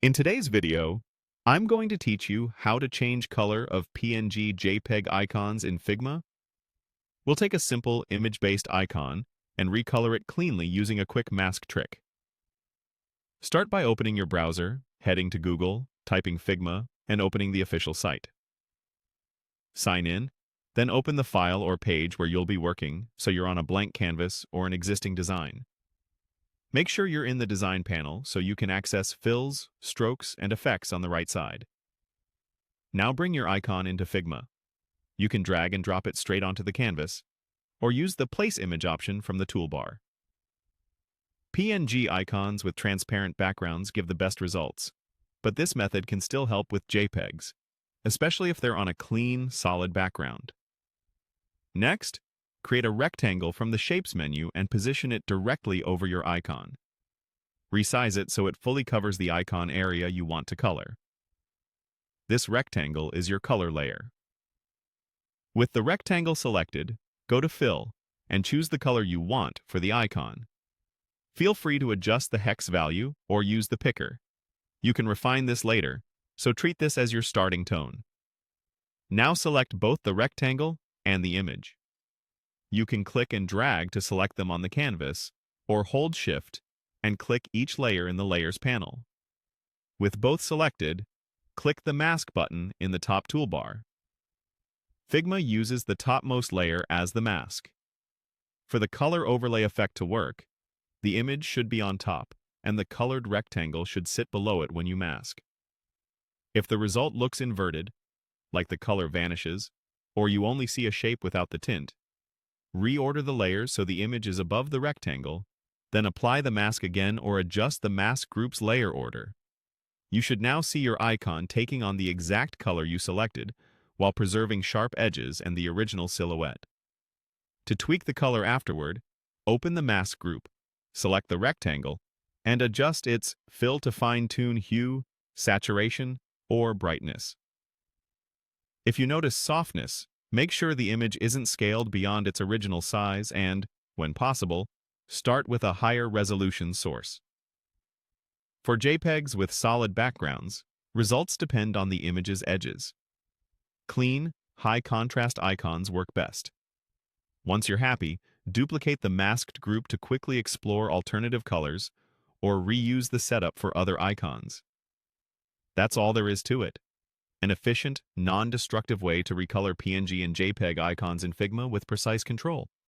In today's video, I'm going to teach you how to change color of PNG JPEG icons in Figma. We'll take a simple image-based icon and recolor it cleanly using a quick mask trick. Start by opening your browser, heading to Google, typing Figma, and opening the official site. Sign in, then open the file or page where you'll be working so you're on a blank canvas or an existing design. Make sure you're in the design panel so you can access fills, strokes, and effects on the right side. Now bring your icon into Figma. You can drag and drop it straight onto the canvas, or use the Place Image option from the toolbar. PNG icons with transparent backgrounds give the best results, but this method can still help with JPEGs, especially if they're on a clean, solid background. Next, create a rectangle from the Shapes menu and position it directly over your icon. Resize it so it fully covers the icon area you want to color. This rectangle is your color layer. With the rectangle selected, go to Fill and choose the color you want for the icon. Feel free to adjust the hex value or use the picker. You can refine this later, so treat this as your starting tone. Now select both the rectangle and the image. You can click and drag to select them on the canvas, or hold Shift and click each layer in the Layers panel. With both selected, click the Mask button in the top toolbar. Figma uses the topmost layer as the mask. For the color overlay effect to work, the image should be on top, and the colored rectangle should sit below it when you mask. If the result looks inverted, like the color vanishes, or you only see a shape without the tint, reorder the layers so the image is above the rectangle, then apply the mask again or adjust the mask group's layer order. You should now see your icon taking on the exact color you selected, while preserving sharp edges and the original silhouette. To tweak the color afterward, open the mask group, select the rectangle, and adjust its fill to fine-tune hue, saturation, or brightness. If you notice softness, make sure the image isn't scaled beyond its original size and, when possible, start with a higher resolution source. For JPEGs with solid backgrounds, results depend on the image's edges. Clean, high-contrast icons work best. Once you're happy, duplicate the masked group to quickly explore alternative colors or reuse the setup for other icons. That's all there is to it. An efficient, non-destructive way to recolor PNG and JPEG icons in Figma with precise control.